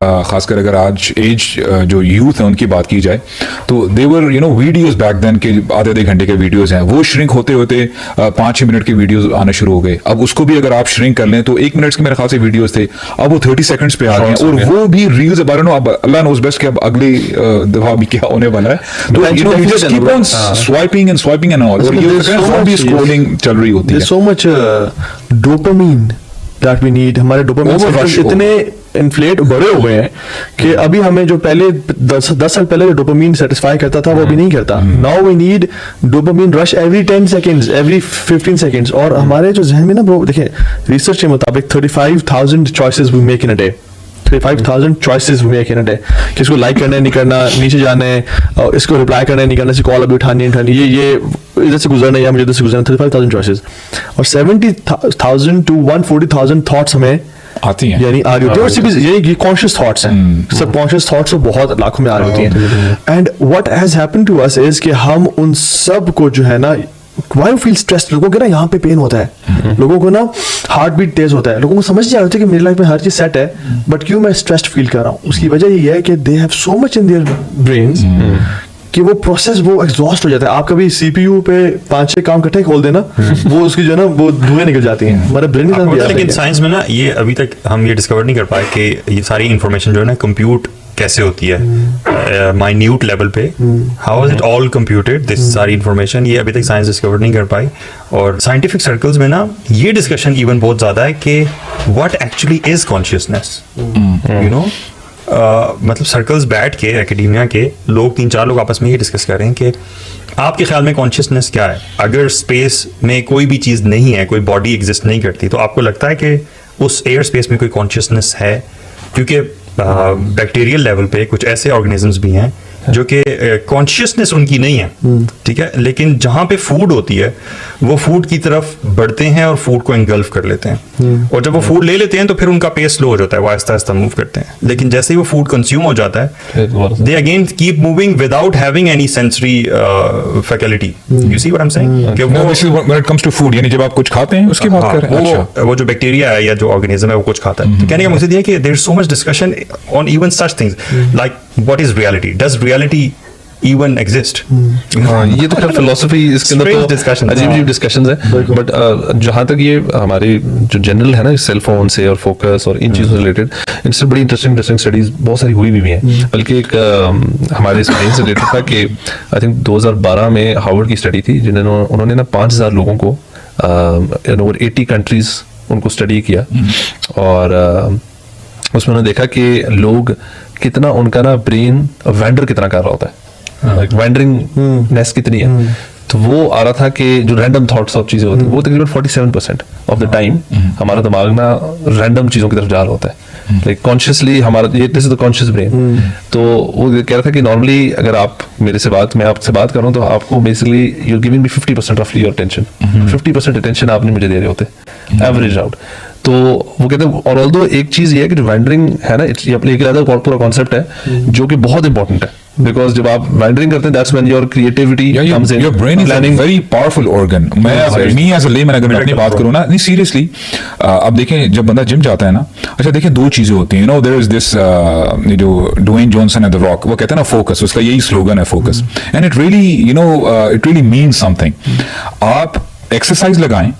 खासकर अगर आज एज जो यूथ है उनकी बात की जाए तो देवर वीडियोस बैक देन के आधे घंटे के वीडियोस हैं, वो श्रिंक होते होते 5-6 मिनट के वीडियोस आने शुरू हो गए। अब उसको भी अगर आप श्रिंक कर लें तो 1 मिनट के मेरे ख्याल से वीडियोस थे, अब वो 30 सेकंड्स पे आ गए हैं, और वो भी रील्स बारे में अब अल्लाह नोज बेस्ट कि अब अगली दफा भी क्या होने वाला है। तो you just keep on swiping and all, और ये हॉबी स्क्रॉलिंग चल रही होती है। so much dopamine that we need, हमारे डोपामिन इतने इन्फ्लेट बड़े हो गए हैं कि अभी हमें जो पहले 10 साल पहले जो डोपामिन सेटिस्फाई करता था वो अभी नहीं करता। Now we need dopamine rush every 10 seconds, every 15 seconds. और हमारे जो जहन में ना वो देखिए, रिसर्च के मुताबिक 35,000 choices we make in a day, 35,000 choices we make in a day। किसको लाइक करना है नहीं करना, नीचे जाना है, इसको रिप्लाई करना है नहीं करना, कॉल अभी उठानी है उठानी, ये इधर से गुजरना है या मुझे इधर से गुजरना, 35,000 choices और 70,000 to 140,000 thoughts हमें आती हैं, यानी आ रही होती है। ये कॉन्शियस थॉट्स हैं, सब कॉन्शियस थॉट्स तो बहुत लाखों में आ रही होती हैं। And what has happened to us is कि हम उन सब को जो है ना, why you feel stressed, लोगों के ना यहाँ पे पेन होता है, लोगों को ना हार्ट बीट तेज होता है, लोगों को समझ नहीं आ रहा कि मेरी लाइफ में हर चीज सेट है बट क्यों मैं स्ट्रेस्ड फील कर रहा हूँ। उसकी वजह ये है कि they have so much in their brains कि वो प्रोसेस वो एग्जॉस्ट हो जाता है। आप कभी सीपीयू पे 5-6 काम इकट्ठे खोल देना, वो उसकी जो है ना वो धुएं निकल जाती हैं हमारे ब्रेन में। लेकिन साइंस में ना ये अभी तक हम ये डिस्कवर नहीं कर पाए कि ये सारी इंफॉर्मेशन जो है ना कंप्यूट कैसे होती है माइन्यूट लेवल पे, how is it all computed, this सारी इंफॉर्मेशन, ये अभी तक साइंस डिस्कवर नहीं कर पाई। और साइंटिफिक सर्कल्स में ना ये डिस्कशन इवन बहुत ज़्यादा है कि what actually is consciousness, you know. मतलब सर्कल्स बैठ के एकेडेमिया के लोग 3-4 लोग आपस में ये डिस्कस कर रहे हैं कि आपके ख्याल में कॉन्शियसनेस क्या है। अगर स्पेस में कोई भी चीज़ नहीं है, कोई बॉडी एग्जिस्ट नहीं करती, तो आपको लगता है कि उस एयर स्पेस में कोई कॉन्शियसनेस है? क्योंकि बैक्टीरियल लेवल पे कुछ ऐसे ऑर्गेनिजम्स भी हैं जो कि कॉन्शियसनेस उनकी नहीं है, ठीक है, लेकिन जहाँ पे फूड होती है वो फूड की तरफ बढ़ते हैं और फूड को एंगल्फ कर लेते हैं, और जब वो फूड ले लेते हैं तो फिर उनका पेस स्लो हो जाता है, वो आहिस्ता आहिस्ता मूव करते हैं। लेकिन जैसे ही वो फूड कंज्यूम हो जाता है they again keep moving without having any sensory faculty. You see what I am saying कि वो when it comes to food, यानी जब आप कुछ खाते हैं उसकी बात कर रहे हैं, वो जो बैक्टीरिया है या जो ऑर्गेनिज्म है वो कुछ खाता है। तो कहने का मकसद ये है कि there is so much discussion on even such things like what is reality, does reality even exist? ये तो खैर फिलोसफी, इसके अंदर तो अजीब डिस्कशंस है। बट जहाँ तक ये हमारे जो जनरल है ना सेल फोन से और फोकस और इन चीज़ों से रिलेटेड, इनसे बड़ी इंटरेस्टिंग स्टडीज बहुत सारी हुई भी हैं। बल्कि एक हमारे स्टडी से रिलेटेड था कि आई थिंक 2012 में हार्वर्ड की स्टडी थी जिन्होंने उन्होंने ना 5,000 लोगों को ओवर 80 कंट्रीज उनको स्टडी किया, और उसमें उन्होंने देखा कि लोग कितना उनका ना ब्रेन वैंडर कितना कर रहा होता है, वैंडरिंगनेस कितनी है। तो वो आ रहा था कि जो रैंडम थॉट्स ऑफ चीजें होती है वो तकरीबन 47% ऑफ द टाइम हमारा दिमाग ना रैंडम चीजों की तरफ जा रहा होता है, लाइक कॉन्शियसली हमारा ये this is the conscious brain. तो वो कह रहा था कि नॉर्मली अगर आप मैं आपसे बात करूं तो आपको basically you are giving me 50% of your attention, 50% attention आपने मुझे दे रहे होते एवरेज आउट। तो वो कहते हैं, और ऑल्दो एक चीज ये है कि जो वैंडरिंग है ना, ये अपने एक अलग पूरा कॉन्सेप्ट है जो कि बहुत इंपॉर्टेंट है, बिकॉज जब आप वैंडरिंग करते हैं that's when your creativity comes in. Your brain is a very powerful organ. मैं एज अ लेमैन अगर मैं अपनी बात करूं ना, नहीं सीरियसली, अब देखें जब बंदा जिम जाता है ना, अच्छा देखें 2 चीजें होती हैं, देयर इज दिस जो ड्वेन जॉनसन है द रॉक, वो कहते हैं ना फोकस, उसका यही स्लोगन है focus, and it really it really means something. आप एक्सरसाइज लगाएं,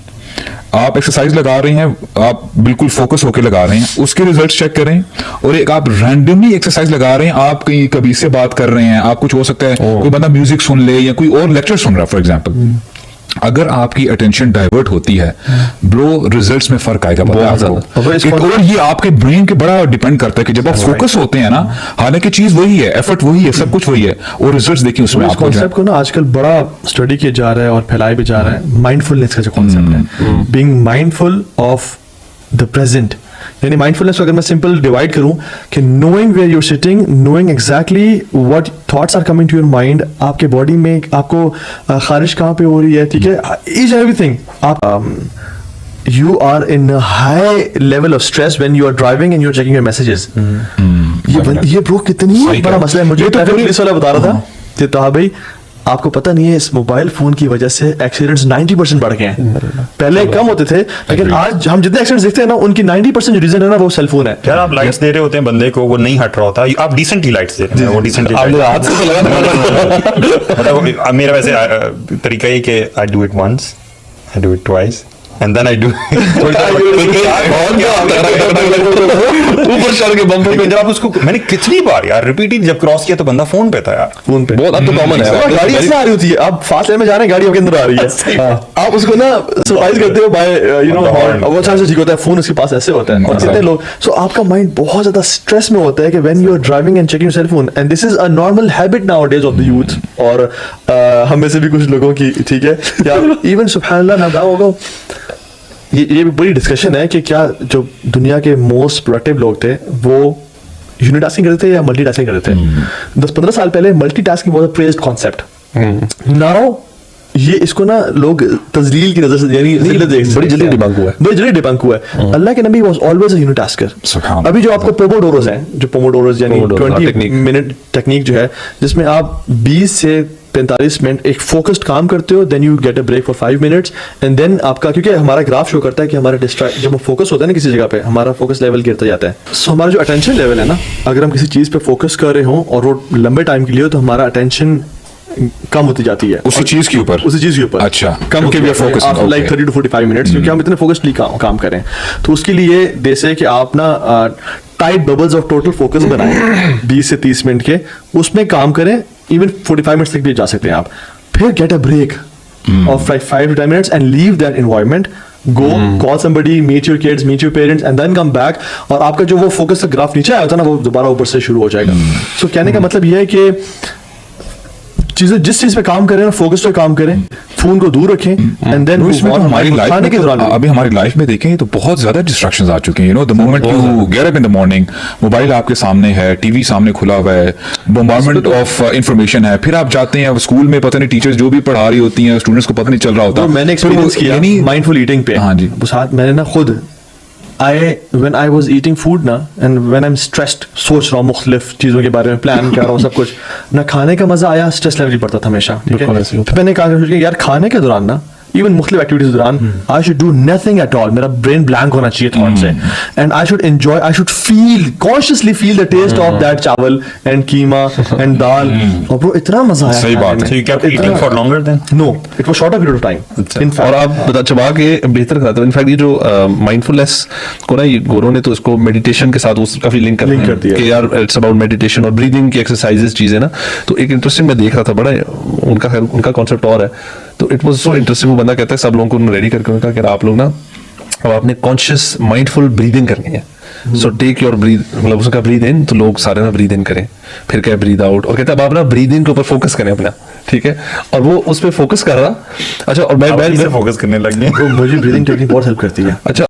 आप एक्सरसाइज लगा रहे हैं, आप बिल्कुल फोकस होकर लगा रहे हैं, उसके रिजल्ट्स चेक करें। और एक आप रैंडमली एक्सरसाइज लगा रहे हैं, आप कहीं कभी से बात कर रहे हैं, आप कुछ हो सकता है कोई बंदा म्यूजिक सुन ले या कोई और लेक्चर सुन रहा है फॉर एग्जांपल, अगर आपकी अटेंशन डाइवर्ट होती है ब्रो, रिजल्ट्स में फर्क आएगा पता है आपको। और ये आपके ब्रेन के बड़ा डिपेंड करता है कि जब आप फोकस होते हैं ना, हालांकि चीज वही है, एफर्ट वही है, सब कुछ वही है, और रिजल्ट्स देखिए उसमें आपको कॉन्सेप्ट को ना आजकल बड़ा स्टडी किया जा रहा है और फैलाया भी जा रहा है। माइंडफुलनेस का जो कॉन्सेप्ट है, being mindful of the present, यानी माइंडफुलनेस को अगर मैं सिंपल डिवाइड करूं कि knowing where you're sitting, knowing exactly what thoughts are coming to your mind, आपके बॉडी में आपको खारिश कहाँ पे हो रही है, ठीक है, ईच एवरीथिंग। आप you are in a high level of stress when you are driving and you're checking your messages. ये ब्रो कितनी बड़ा मसला है। मुझे ट्रैफिक पुलिस वाला बता रहा था कि तो भाई आपको पता नहीं है इस मोबाइल फोन की वजह से एक्सीडेंट्स 90% बढ़ गए हैं। पहले कम होते थे, लेकिन आज हम जितने एक्सीडेंट्स देखते हैं ना, उनकी 90% जो रीजन है ना वो सेल फोन है। यार आप लाइट्स दे रहे होते हैं बंदे को, वो नहीं हट रहा होता, आप डिसेंटली लाइट्स दे रहे हैं, वो डिसेंटली हाथ से तो लगा मतलब मेरा वैसे तरीका ही कि I do it once, I do it twice and then I do ऊपर चढ़ के बम्पर पे जब आप उसको, मैंने कितनी बार यार रिपीटेड जब क्रॉस किया तो बंदा फोन पे था यार, फोन पे बहुत अब तो कॉमन है। गाड़ी ऐसे आ रही होती है, आप फास्ट लेन में जा रहे हैं, गाड़ी आपके अंदर आ रही है, आप उसको ना सरप्राइज करते हो बाय यू नो हॉर्न, वो अच्छा से ठीक होता है, फोन उसके पास ऐसे होता है। और कितने लोग, सो आपका माइंड बहुत ज्यादा स्ट्रेस में होता है कि when you are driving and checking your cell phone, and this is a normal habit nowadays of the youth, और हम में से भी कुछ लोगों की, ठीक है, या इवन सुभान अल्लाह ना होगा। ये भी बड़ी डिस्कशन है कि क्या जो दुनिया के मोस्ट प्रोडक्टिव लोग थे वो यूनिटास्किंग करते थे या मल्टीटास्किंग करते थे। 10-15 साल पहले multitasking was a praised concept. Now ये इसको ना लोग तजलील की नजर से, यानी बड़ी जल्दी डिबंक हुआ है, बड़ी जल्दी डिबंक हुआ है। अल्लाह के नबी वाज ऑलवेज अ यूनिटास्कर। अभी जो आपको पोमोडोरोस हैं, जो पोमोडोरोस यानी 20 मिनट टेक्निक जो है, जिसमें आप 20 से 45 मिनट एक फोकस्ड काम करते हो, then you get a break for 5 minutes, and then आपका, क्योंकि हमारा ग्राफ शो करता है कि हमारा डिस्ट्रैक्ट, जब हम फोकस होता है ना किसी जगह पे, हमारा फोकस लेवल गिरता जाता है। सो हमारा जो अटेंशन लेवल है ना, अगर हम किसी चीज पे फोकस कर रहे हो और वो लंबे टाइम के लिए हो, तो हमारा अटेंशन कम होती जाती है उसी चीज के ऊपर, उसी चीज के ऊपर। अच्छा, कम होती है लाइक 30 to 45 मिनट्स, क्योंकि हम इतने फोकसली काम करें। तो उसके लिए जैसे कि आप ना tight bubbles of total focus बनाएं 20 से 30 मिनट के, उसमें काम करें, इवन 45 मिनट्स तक भी जा सकते हैं आप। फिर get a break of like 5 to 10 minutes and leave that environment, go call somebody, meet your kids, meet your parents, and then come back, और आपका जो वो फोकस का ग्राफ नीचे आया होता है ना, वो दोबारा ऊपर से शुरू हो जाएगा। सो कहने का मतलब ये है कि चीजें जिस चीज पे काम करें ना, फोकस पे काम करें, फोन को दूर रखें, एंड देन हमारी लाइफ में, अभी हमारी लाइफ में देखें तो बहुत ज्यादा डिस्ट्रैक्शंस आ चुके हैं। You know, the moment you get up in the morning, mobile आपके सामने है, टीवी सामने खुला हुआ है, बम्बार्डमेंट ऑफ इंफॉर्मेशन है, फिर आप जाते हैं स्कूल में, पता नहीं टीचर्स जो भी पढ़ा रही होती हैं, स्टूडेंट्स को पता नहीं चल रहा होता। मैंने एक्सपीरियंस किया माइंडफुल ईटिंग पे। हाँ जी, साथ मैंने ना खुद when I was eating food ना, and when I'm stressed, सोच रहा हूँ मुख्तलिफ चीज़ों के बारे में, प्लान कर रहा हूँ सब कुछ ना, खाने का मजा आया, स्ट्रेस लेवल बढ़ता था हमेशा। ठीक है, तो मैंने कहा यार खाने के दौरान ना, इवन मुख्तलिफ एक्टिविटीज के दौरान, I should do nothing at all, मेरा ब्रेन ब्लैंक होना चाहिए थॉट से, and I should enjoy, I should feel consciously feel the taste of that chawal and keema and dal. और ब्रो इतना मजा आया। सही बात है। So you kept eating for longer then? No, it was shorter period of time. और आप बता चबा के बेहतर कराते हो। इनफैक्ट ये जो माइंडफुलनेस को ना, ये गोरों ने तो इसको मेडिटेशन के साथ काफी लिंक कर दिया कि यार इट्स अबाउट मेडिटेशन और ब्रीदिंग की एक्सरसाइजेस चीजें ना। तो एक इंटरेस्टिंग मैं देख रहा था, बड़ा उनका कॉन्सेप्ट और है, तो इट वाज सो इंटरेस्टिंग। वो बंदा कहता है सब लोगों को रेडी करके उनका कि आप लोग ना अब आपने कॉन्शियस माइंडफुल ब्रीदिंग करनी है। सो टेक योर ब्रीद, मतलब उसका ब्रीद इन, तो लोग सारे ना ब्रीद इन करें, फिर क्या ब्रीद आउट, और कहता है अब आप ना ब्रीदिंग के ऊपर फोकस करें अपना, ठीक है। और वो उस पर फोकस कर रहा। अच्छा, और मैं फोकस करने लग गया। मुझे ब्रीदिंग टेक्निक बहुत हेल्प करती है। अच्छा।